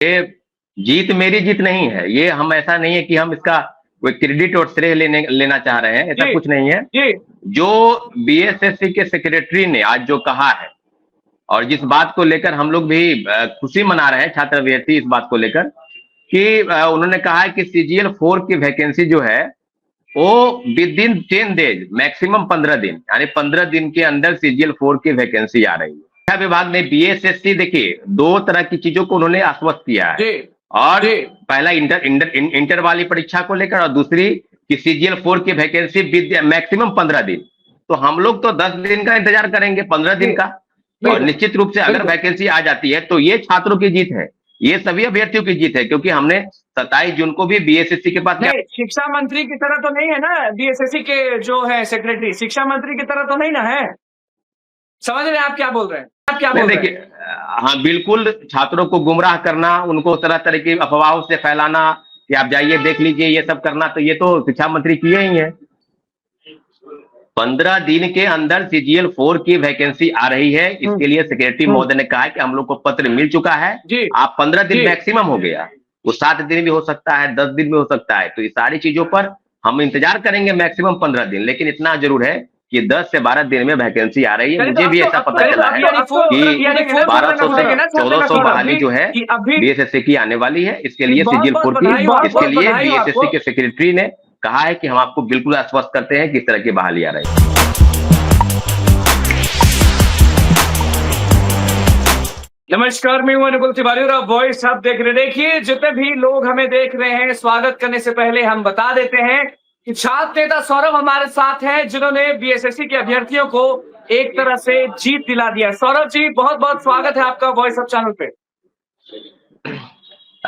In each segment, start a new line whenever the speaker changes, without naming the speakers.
ये जीत मेरी जीत नहीं है। ये हम ऐसा नहीं है कि हम इसका कोई क्रेडिट और श्रेय लेना चाह रहे हैं, ऐसा
जी
कुछ नहीं है।
जी
जो बीएसएससी के सेक्रेटरी ने आज जो कहा है और जिस बात को लेकर हम लोग भी खुशी मना रहे हैं छात्र अभ्यर्थी, इस बात को लेकर कि उन्होंने कहा है कि सीजीएल 4 की वैकेंसी जो है वो विद इन 10 डेज, मैक्सिमम 15 दिन, यानी 15 दिन के अंदर सीजीएल 4 की वैकेंसी आ रही है। शिक्षा विभाग ने बीएसएससी, देखिए दो तरह की चीजों को उन्होंने आश्वस्त किया है।
जी
और
जी
पहला इंटर वाली परीक्षा को लेकर और दूसरी कि सीजीएल 4 की वैकेंसी विद मैक्सिमम 15 दिन। तो हम लोग तो 10 दिन का इंतजार करेंगे, 15 दिन
जी
का। और
बिल्कुल
निश्चित रूप से अगर
बिल्कुल।
वैकेंसी आ जाती है तो ये छात्रों की जीत है, ये सभी अभ्यर्थियों की जीत है, क्योंकि हमने 27 जून को भी बीएसएससी के पास क्या
नहीं, शिक्षा मंत्री की तरह तो नहीं है ना बीएसएससी के जो है सेक्रेटरी, शिक्षा मंत्री की तरह तो नहीं ना है। समझ रहे हैं आप क्या बोल रहे हैं? आप क्या
नहीं,
बोल रहे हैं?
देखिए हाँ बिल्कुल, छात्रों को गुमराह करना, उनको तरह तरह की अफवाहों से फैलाना कि आप जाइए देख लीजिए, ये सब करना, तो ये तो शिक्षा मंत्री किए ही है। 15 दिन के अंदर सीजीएल 4 की वैकेंसी आ रही है, इसके लिए सेक्रेटरी महोदय ने कहा है कि हम लोग को पत्र मिल चुका है।
जी
आप 15 दिन
जी
मैक्सिमम हो गया, वो 7 दिन भी हो सकता है, 10 दिन भी हो सकता है। तो ये सारी चीजों पर हम इंतजार करेंगे मैक्सिमम 15 दिन, लेकिन इतना जरूर है कि 10 से 12 दिन में वैकेंसी आ रही है। मुझे भी ऐसा पता चला है कि 1200 से 1400 बहाली जो है
कि अभी
बीएसएससी की आने वाली है। इसके
कि
लिए
बहुत
सीजीएल
बहुत
4
बधाई हो
की,
आपको,
इसके लिए
बधाई हो
बीएसएससी
आपको।
के सेक्रेटरी ने कहा है कि हम आपको बिल्कुल आश्वस्त करते हैं कि इस तरह की बहाली आ रही है।
नमस्कार, मैं हूं अनुकुल तिवारी और आप वॉइस आप देख रहे। देखिए जितने भी लोग हमें देख रहे हैं, स्वागत करने से पहले हम बता देते हैं कि छात्र नेता सौरभ हमारे साथ हैं, जिन्होंने बीएसएससी के अभ्यर्थियों को एक तरह से जीत दिला दिया। सौरभ जी, बहुत बहुत स्वागत है आपका वॉइस ऑफ चैनल पे।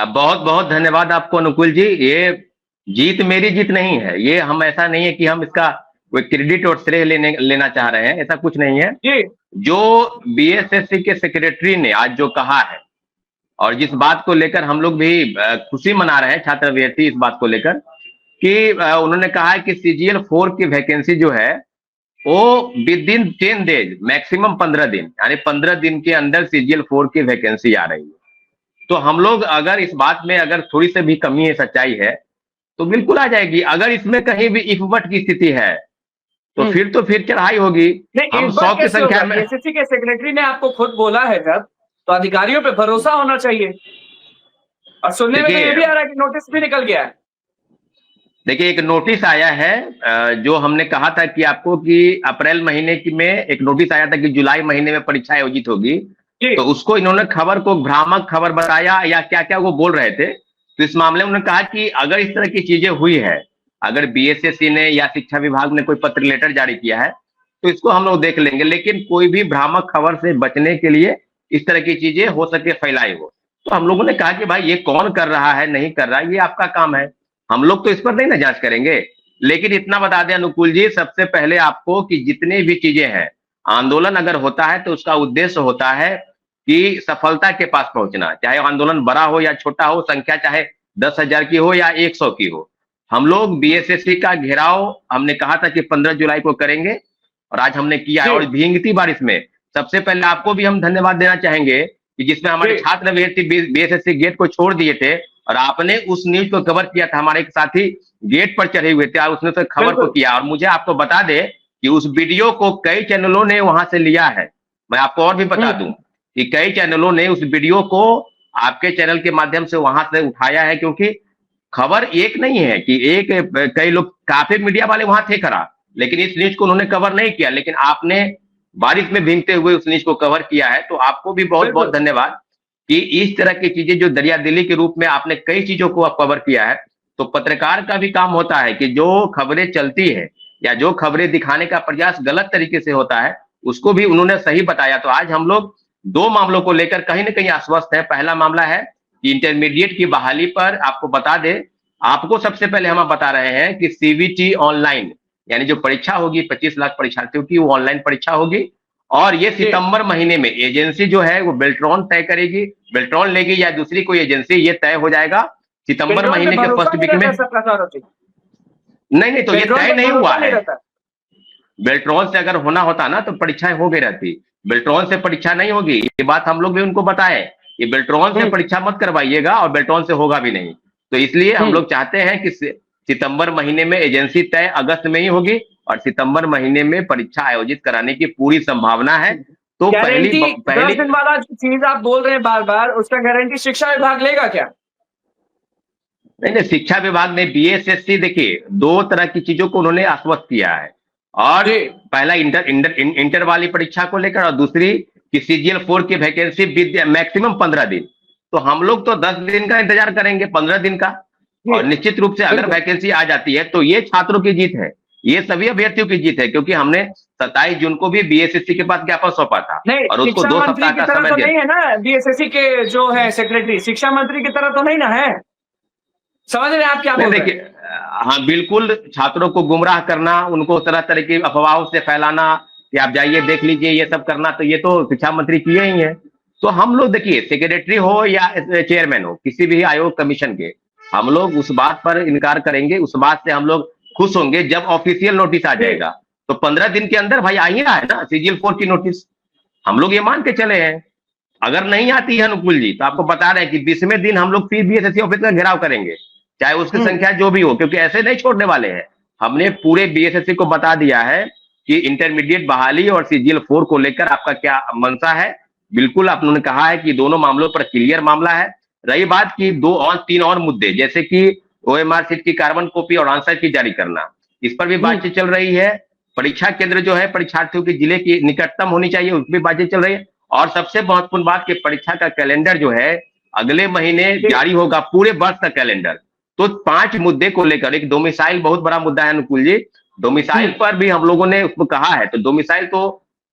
बहुत बहुत धन्यवाद आपको अनुकुल जी। ये जीत मेरी जीत नहीं है। ये हम ऐसा नहीं है कि हम इसका कोई क्रेडिट और श्रेय लेना चाह रहे हैं, ऐसा कुछ नहीं है।
जी
जो बीएसएससी के सेक्रेटरी ने आज जो कहा है और जिस बात को लेकर हम लोग भी खुशी मना रहे हैं छात्र अभ्यर्थी, इस बात को लेकर कि उन्होंने कहा है कि सीजीएल 4 की वैकेंसी जो है वो विद इन 10 डेज, मैक्सिमम 15 दिन, यानी 15 दिन के अंदर सीजीएल 4 की वैकेंसी आ रही है। तो हम लोग अगर इस बात में अगर थोड़ी सी भी कमी है, सच्चाई है, तो बिल्कुल आ जाएगी। अगर इसमें कहीं भी इफ बट की स्थिति है तो फिर चढ़ाई होगी।
नहीं,
हम
इस
100
बार
की
कैसे
संख्या
होगा?
में,
बीएसएससी के सेक्रेटरी ने आपको खुद बोला है जब, तो अधिकारियों पे भरोसा होना चाहिए। और सुनने में तो ये
देखिए
भी आ रहा है कि नोटिस भी निकल गया है।
देखिए एक नोटिस आया है, जो हमने कहा था कि आपको कि अप्रैल महीने की में एक नोटिस आया था कि जुलाई महीने में परीक्षा आयोजित होगी।
जी
तो उसको इन्होंने खबर को भ्रामक खबर बताया या क्या क्या वो बोल रहे थे। तो इस मामले में उन्होंने कहा कि अगर इस तरह की चीजें हुई है, अगर बीएसएससी ने या शिक्षा विभाग ने कोई पत्र लेटर जारी किया है, तो इसको हम लोग देख लेंगे, लेकिन कोई भी भ्रामक खबर से बचने के लिए इस तरह की चीजें हो सके फैलाई हो। तो हम लोगों ने कहा कि भाई ये कौन कर रहा है नहीं कर रहा है, ये आपका काम है, हम लोग तो इस पर नहीं ना जांच करेंगे। लेकिन इतना बता दें अनुकूल जी, सबसे पहले आपको कि जितनी भी चीजें हैं, आंदोलन अगर होता है तो उसका उद्देश्य होता है कि सफलता के पास पहुंचना, चाहे आंदोलन बड़ा हो या छोटा हो, संख्या चाहे 10,000 की हो या 100 की हो। हम लोग बीएसएससी का घेराव हमने कहा था कि 15 जुलाई को करेंगे और आज हमने किया है।
जी
और भींगती बारिश में सबसे पहले आपको भी हम धन्यवाद देना चाहेंगे कि जिसमें हमारे
जी
छात्र अभ्यर्थी बीएसएससी गेट को छोड़ दिए थे और आपने उस न्यूज को कवर किया था। हमारे एक साथी गेट पर चढ़े हुए थे और उसने तो खबर को
बिल्कुल
किया। और मुझे आपको बता दे कि उस वीडियो को कई चैनलों ने वहां से लिया है। मैं आपको और भी बता दूं कि कई चैनलों ने उस वीडियो को आपके चैनल के माध्यम से वहां से उठाया है, क्योंकि खबर एक नहीं है कि एक, कई लोग काफी मीडिया वाले वहां थे खरा, लेकिन इस न्यूज को उन्होंने कवर नहीं किया, लेकिन आपने बारिश में भीगते हुए उस न्यूज को कवर किया है। तो आपको भी बहुत बहुत
बिल्कुल
धन्यवाद कि इस तरह की चीजें जो दरिया दिली के रूप में आपने कई चीजों को कवर किया है। तो पत्रकार का भी काम होता है कि जो खबरें चलती है या जो खबरें दिखाने का प्रयास गलत तरीके से होता है, उसको भी उन्होंने सही बताया। तो आज हम लोग दो मामलों को लेकर कहीं ना कहीं आश्वस्त है। पहला मामला है कि इंटरमीडिएट की बहाली पर आपको बता दे, आपको सबसे पहले हम बता रहे हैं कि सीवीटी ऑनलाइन, यानी जो परीक्षा होगी 25 लाख परीक्षार्थियों की, वो ऑनलाइन परीक्षा होगी। और ये
जी
सितंबर महीने में एजेंसी जो है वो बेल्ट्रॉन तय करेगी, बेल्ट्रॉन लेगी या दूसरी कोई एजेंसी, ये तय हो जाएगा सितंबर
बेल्ट्रॉन पे
महीने के
भरोसा
फर्स्ट
नहीं
वीक में।
रहता सबका सौरभ जी।
नहीं नहीं, तो ये
बेल्ट्रॉन
तय
पे
नहीं हुआ
भरोसा नहीं
है।
रहता।
बेल्ट्रॉन से अगर होना होता ना तो परीक्षाएं हो गई रहती। बेल्ट्रॉन से परीक्षा नहीं होगी, ये बात हम लोग भी उनको बताए ये बेल्ट्रॉन से परीक्षा मत करवाइएगा और बेल्ट्रॉन से होगा भी नहीं। तो इसलिए हम लोग चाहते हैं कि सितंबर महीने में एजेंसी तय अगस्त में ही होगी और सितंबर महीने में परीक्षा आयोजित कराने की पूरी संभावना है। तो पहली
10 दिन वाला जो चीज आप बोल रहे हैं बार बार, उसका गारंटी शिक्षा विभाग लेगा क्या?
नहीं, शिक्षा विभाग ने बीएसएससी, देखिए 2 तरह की चीजों को उन्होंने आश्वस्त किया है। और पहला इंटर वाली परीक्षा को लेकर और दूसरी कि सीजीएल 4 की वैकेंसी मैक्सिमम 15 दिन। तो हम लोग तो 10 दिन का इंतजार करेंगे, 15 दिन का। और निश्चित रूप से अगर वैकेंसी आ जाती है तो ये छात्रों की जीत है, ये सभी अभ्यर्थियों की जीत है, क्योंकि हमने 27 जून को भी बीएसएससी के पास ज्ञापन सौंपा था और उसको 2 सप्ताह का समय दिया।
नहीं है ना बीएसएससी के जो है सेक्रेटरी, शिक्षा मंत्री की तरह तो नहीं ना है? समझ रहे हैं आप क्या बोल रहे हैं?
देखिए, हाँ बिल्कुल, छात्रों को गुमराह करना, उनको तरह तरह की अफवाहों से फैलाना कि आप जाइए देख लीजिए, ये सब करना, तो ये तो शिक्षा मंत्री किए ही है। तो हम लोग देखिए, सेक्रेटरी हो या चेयरमैन हो किसी भी आयोग कमीशन के, हम लोग उस बात पर इनकार करेंगे, उस बात से हम लोग खुश होंगे जब ऑफिशियल नोटिस आ जाएगा। तो 15 दिन के अंदर भाई आ ही रहा है ना सीजीएल 4 की नोटिस, हम लोग ये मान के चले हैं। अगर नहीं आती है अनुकूल जी, तो आपको बता रहे हैं कि 20वें दिन हम लोग फिर बीएसएससी ऑफिस का घेराव करेंगे, चाहे उसकी संख्या जो भी हो, क्योंकि ऐसे नहीं छोड़ने वाले हैं। हमने पूरे बीएसएससी को बता दिया है कि इंटरमीडिएट बहाली और सीजीएल 4 को लेकर आपका क्या मंशा है। बिल्कुल आपने कहा है कि दोनों मामलों पर क्लियर मामला है। रही बात की 2 और 3 और मुद्दे, जैसे कि ओएमआर सीट की कार्बन कॉपी और आंसर की जारी करना, इस पर भी बातचीत चल रही है। परीक्षा केंद्र जो है परीक्षार्थियों की जिले की निकटतम होनी चाहिए, उस पर बातचीत चल रही है। और सबसे महत्वपूर्ण बात कि परीक्षा का कैलेंडर जो है अगले महीने जारी होगा, पूरे वर्ष का कैलेंडर। तो 5 मुद्दे को लेकर, एक डोमिसाइल बहुत बड़ा मुद्दा है अनुकूल जी, डोमिसाइल पर भी हम लोगों ने उसको कहा है। तो डोमिसाइल तो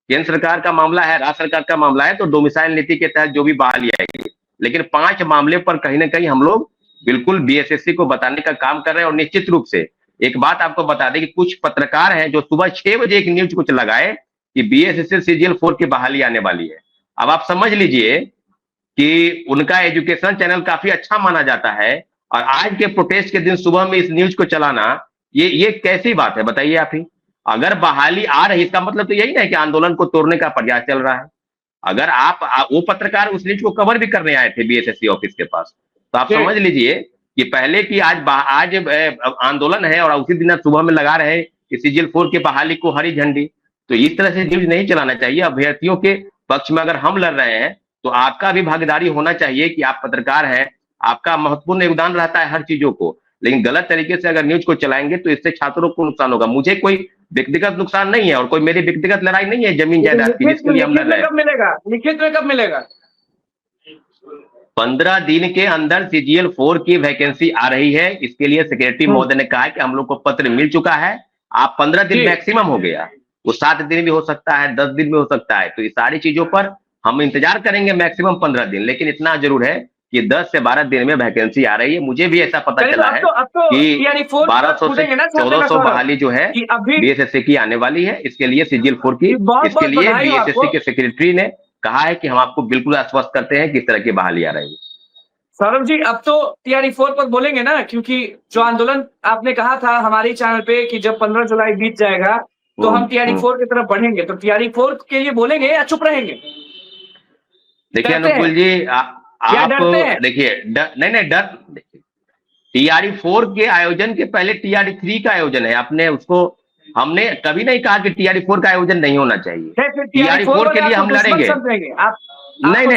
केंद्र सरकार का मामला है, राज्य सरकार का मामला है, तो डोमिसाइल नीति के तहत जो भी बहाली आएगी, लेकिन 5 मामले पर कहीं ना कहीं हम लोग बिल्कुल बीएसएससी को बताने का काम कर रहे हैं। और निश्चित रूप से एक बात आपको बता दें कि कुछ पत्रकार हैं जो सुबह 6 बजे एक न्यूज कुछ लगाए कि बीएसएससी सीजीएल 4 की बहाली आने वाली है। अब आप समझ लीजिए कि उनका एजुकेशन चैनल काफी अच्छा माना जाता है, और आज के प्रोटेस्ट के दिन सुबह में इस न्यूज को चलाना, ये कैसी बात है बताइए आप ही। अगर बहाली आ रही, इसका मतलब तो यही नहीं कि आंदोलन को तोड़ने का प्रयास चल रहा है। अगर वो पत्रकार उस न्यूज को कवर भी करने आए थे बीएसएससी ऑफिस के पास, तो आप समझ लीजिए कि पहले की आज आंदोलन है और उसी दिन सुबह में लगा रहे कि सीजीएल 4 की बहाली को हरी झंडी। तो इस तरह से न्यूज नहीं चलाना चाहिए। अभ्यर्थियों के पक्ष में अगर हम लड़ रहे हैं तो आपका भी भागीदारी होना चाहिए कि आप पत्रकार हैं, आपका महत्वपूर्ण योगदान रहता है हर चीजों को, लेकिन गलत तरीके से अगर न्यूज को चलाएंगे तो इससे छात्रों को नुकसान होगा। मुझे कोई व्यक्तिगत नुकसान नहीं है और कोई मेरी व्यक्तिगत लड़ाई नहीं है जमीन जायदाद की, जिसके लिए हम लड़ रहे हैं।
लिखित में कब मिलेगा?
15 दिन के अंदर सीजीएल 4 की वैकेंसी आ रही है। इसके लिए सेक्रेटरी महोदय ने कहा कि हम लोग को पत्र मिल चुका है। आप 15 दिन मैक्सिमम हो गया, वो 7 दिन भी हो सकता है, 10 दिन भी हो सकता है। तो ये सारी चीजों पर हम इंतजार करेंगे मैक्सिमम 15 दिन, लेकिन इतना जरूर है कि 10 से 12 दिन में वैकेंसी आ रही है। मुझे भी ऐसा पता चला है कि 1200 से 1400 बहाली जो है बीएसएससी की आने वाली है। इसके लिए सीजीएल 4 की, इसके लिए बीएसएससी के सेक्रेटरी ने कहा है कि हम आपको बिल्कुल आश्वस्त करते हैं कि इस तरह की बहाली आ रही है।
सौरभ जी, अब तो टीआरई 4 पर बोलेंगे ना, क्योंकि जो आंदोलन आपने कहा था हमारे चैनल पे कि जब 15 जुलाई बीत जाएगा तो हम टीआरई 4 की तरफ बढ़ेंगे, तो टीआरई 4 के लिए बोलेंगे या चुप रहेंगे?
देखिए अनुकूल जी, आप देखिए नहीं डर, टीआरई 4 के आयोजन के पहले टीआरई 3 का आयोजन है। आपने उसको, हमने कभी नहीं कहा कि टीआरई 4 का आयोजन नहीं होना चाहिए। टीआरई 4 के लिए हम लड़ेंगे। नहीं,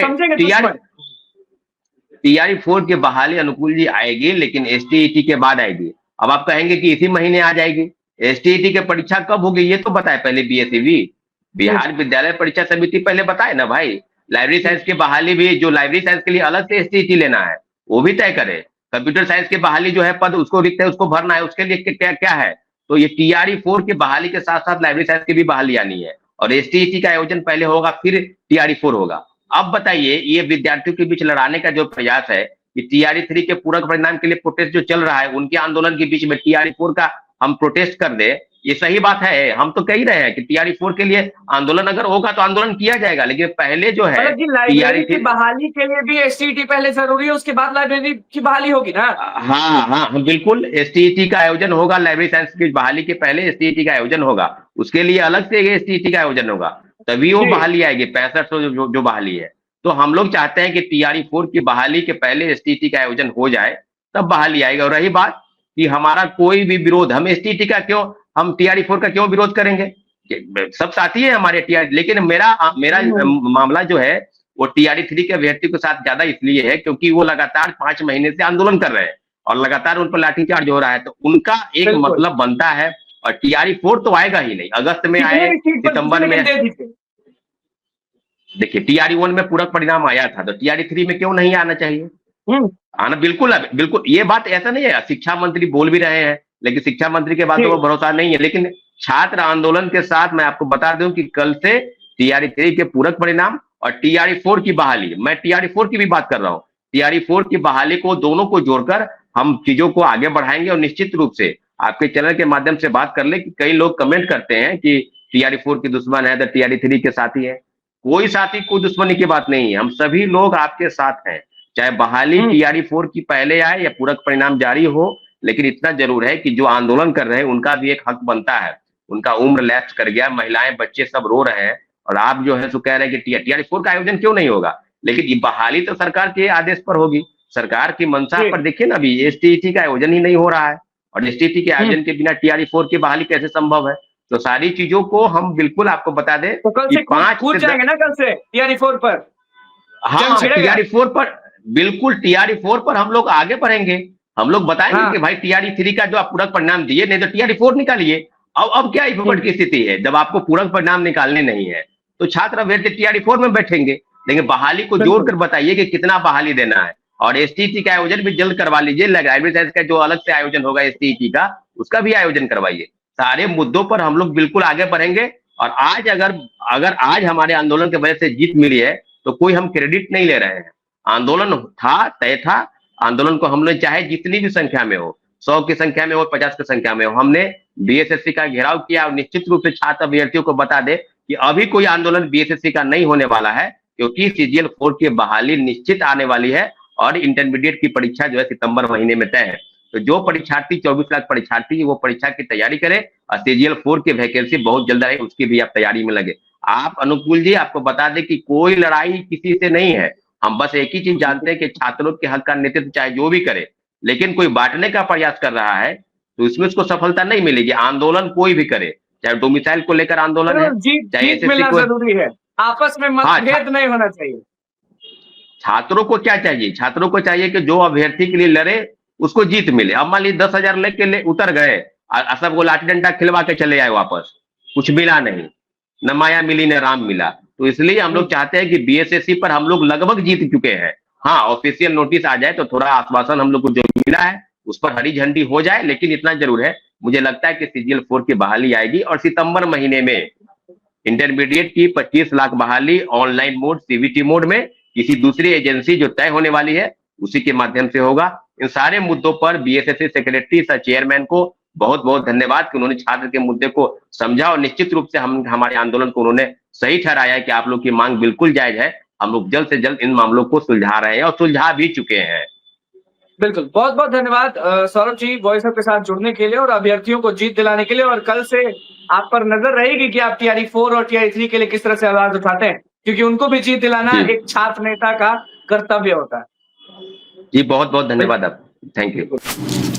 टीआरई 4 की बहाली अनुकूल जी आएगी, लेकिन एसटीईटी के बाद आएगी। अब आप कहेंगे कि इसी महीने आ जाएगी। एसटीईटी की परीक्षा कब होगी ये तो बताए पहले बीएसईबी, बिहार विद्यालय परीक्षा समिति पहले बताए ना भाई। लाइब्रेरी साइंस की बहाली भी, जो लाइब्रेरी साइंस के लिए अलग से एसटीईटी लेना है वो भी तय करे। कंप्यूटर साइंस की बहाली जो है पद उसको रिक्त है, उसको भरना है, उसके लिए क्या क्या है। तो ये टीआरई 4 की बहाली के साथ साथ लाइब्रेरी साइंस की भी बहाली आनी है, और एसटीईटी का आयोजन पहले होगा फिर टीआरई 4 होगा। अब बताइए, ये विद्यार्थियों के बीच लड़ाने का जो प्रयास है कि टीआरई 3 के पूरक परिणाम के लिए प्रोटेस्ट जो चल रहा है, उनके आंदोलन के बीच में टीआरई 4 का हम प्रोटेस्ट कर दे, ये सही बात है। हम तो कह ही रहे हैं कि टीआरई 4 के लिए आंदोलन अगर होगा तो आंदोलन किया जाएगा, लेकिन पहले जो है
टीआरई की बहाली के लिए भी एसटीईटी पहले जरूरी है, उसके बाद लाइब्रेरी की बहाली होगी ना।
हाँ बिल्कुल, एसटीईटी का आयोजन होगा। लाइब्रेरी साइंस की बहाली के पहले एसटीईटी का आयोजन होगा, उसके लिए अलग से एसटीईटी का आयोजन होगा, तभी वो बहाली आएगी। 6500 जो बहाली है तो हम लोग चाहते हैं कि टीआरई 4 की बहाली के पहले एसटीटी का आयोजन हो जाए, तब बहाली आएगा। और रही बात कि हमारा कोई भी विरोध, हम एसटीटी का क्यों, हम टीआरई 4 का क्यों विरोध करेंगे, सब साथी है हमारे टीआरई। लेकिन मेरा मेरा मामला जो है वो टीआरई 3 के अभ्यर्थी के साथ ज्यादा इसलिए है क्योंकि वो लगातार 5 महीने से आंदोलन कर रहे हैं और लगातार उन पर लाठीचार्ज हो रहा है, तो उनका एक मतलब बनता है। और टीआरई 4 तो आएगा ही नहीं, अगस्त में आए, सितंबर में। देखिए टीआरई 1 में पूरक परिणाम आया था, तो टीआरई 3 में क्यों नहीं आना चाहिए? आना बिल्कुल, बिल्कुल। ये बात ऐसा नहीं है, शिक्षा मंत्री बोल भी रहे हैं, लेकिन शिक्षा मंत्री के बातों पर भरोसा नहीं है। लेकिन छात्र आंदोलन के साथ मैं आपको बता दूं कि कल से टीआरई 3 के पूरक परिणाम और टीआरई 4 की बहाली, मैं टीआरई 4 की भी बात कर रहा हूं, टीआरई 4 की बहाली को, दोनों को जोड़कर हम चीजों को आगे बढ़ाएंगे। और निश्चित रूप से आपके चैनल के माध्यम से बात कर ले कि कई लोग कमेंट करते हैं कि टीआरई 4 की दुश्मन है तो टीआरई 3 के साथी है। कोई साथी, कोई दुश्मनी की बात नहीं है, हम सभी लोग आपके साथ हैं, चाहे बहाली टीआरई 4 की पहले आए या पूरक परिणाम जारी हो। लेकिन इतना जरूर है कि जो आंदोलन कर रहे हैं उनका भी एक हक बनता है, उनका उम्र लैप्स कर गया, महिलाएं बच्चे सब रो रहे हैं, और आप जो है सो कह रहे हैं कि टीआरई 4 का आयोजन क्यों नहीं होगा। लेकिन ये बहाली तो सरकार के आदेश पर होगी, सरकार की मंशा पर। देखिए ना, अभी एसटीटी का आयोजन ही नहीं हो रहा है, और एसटीटी के आयोजन के बिना टीआरई 4 की बहाली कैसे संभव है? तो सारी चीजों को हम बिल्कुल आपको बता दें
तो कल से 5 से जाएंगे ना, कल से टीआरई 4 पर।
हाँ, टीआरई 4 पर बिल्कुल, टीआरई 4 पर हम लोग आगे बढ़ेंगे। हम लोग बताएंगे कि भाई टीआरई 3 का जो आप पूरक परिणाम दिए, नहीं तो टीआरई 4 निकालिए। अब क्या विपट की स्थिति है, जब आपको पूरक परिणाम निकालने नहीं है तो छात्र अभ्यर्थी टीआरई 4 में बैठेंगे। लेकिन बहाली को जोड़कर बताइए कि कितना बहाली देना है। और एसटीटी का आयोजन भी जल्द करवा लीजिए, लाइब्रेरी साइंस का जो अलग से आयोजन होगा एसटीटी का, उसका भी आयोजन करवाइए। सारे मुद्दों पर हम लोग बिल्कुल आगे बढ़ेंगे। और आज अगर आज हमारे आंदोलन की वजह से जीत मिली है तो कोई हम क्रेडिट नहीं ले रहे हैं। आंदोलन था, तय था। आंदोलन को हम लोग चाहे जितनी भी संख्या में हो, 100 की संख्या में हो, 50 की संख्या में हो, हमने बीएसएससी का घेराव किया। और निश्चित रूप से छात्र अभ्यर्थियों को बता दे कि अभी कोई आंदोलन बीएसएससी का नहीं होने वाला है, क्योंकि सीजीएल 4 की बहाली निश्चित आने वाली है। और इंटरमीडिएट की परीक्षा जो है सितंबर महीने में तय है। तो जो परीक्षार्थी 24 लाख परीक्षार्थी वो परीक्षा की तैयारी करे, और सीजीएल 4 की वैकेंसी बहुत जल्द आए, उसकी भी आप तैयारी में लगे। आप अनुकूल जी, आपको बता दें कि कोई लड़ाई किसी से नहीं है। हम बस एक ही चीज जानते हैं कि छात्रों के हक का नेतृत्व चाहे जो भी करे, लेकिन कोई बांटने का प्रयास कर रहा है तो इसमें उसको सफलता नहीं मिलेगी। आंदोलन कोई भी करे, चाहे डोमिसाइल को लेकर आंदोलन है, चाहे एसएससी को,
जरूरी है, आपस में मतभेद नहीं होना चाहिए।
छात्रों को क्या चाहिए? छात्रों को चाहिए कि जो अभ्यर्थी के लिए लड़े उसको जीत मिले। अब मान लीजिए 10,000 लेके उतर गए, सबको लाठी डंडा खिलवा के चले आए वापस, कुछ मिला नहीं, न माया मिली न राम मिला। तो इसलिए हम लोग चाहते हैं कि बीएसएससी पर हम लोग लगभग जीत चुके हैं। हाँ, ऑफिशियल नोटिस आ जाए तो थोड़ा आश्वासन हम लोग को जो मिला है उस पर हरी झंडी हो जाए। लेकिन इतना जरूर है, मुझे लगता है कि सीजीएल 4 की बहाली आएगी। और सितंबर महीने में इंटरमीडिएट की 25 लाख बहाली ऑनलाइन मोड, सीवीटी मोड में, किसी दूसरी एजेंसी जो तय होने वाली है उसी के माध्यम से होगा। इन सारे मुद्दों पर बीएसएससी सेक्रेटरी सर चेयरमैन को बहुत बहुत धन्यवाद कि उन्होंने छात्र के मुद्दे को समझा। और निश्चित रूप से हमारे आंदोलन को उन्होंने सही ठहराया कि आप लोग की मांग बिल्कुल जायज है। हम लोग जल्द से जल्द इन मामलों को सुलझा रहे हैं और सुलझा भी चुके हैं।
बिल्कुल, बहुत बहुत धन्यवाद सौरभ जी, वॉइस अप के साथ जुड़ने के लिए और अभ्यर्थियों को जीत दिलाने के लिए। और कल से आप पर नजर रहेगी कि आप टीआरई 4 और टीआरई 3 के लिए किस तरह से आवाज उठाते हैं, क्योंकि उनको भी जीत दिलाना एक छात्र नेता का कर्तव्य होता है।
जी बहुत बहुत धन्यवाद आप, थैंक यू।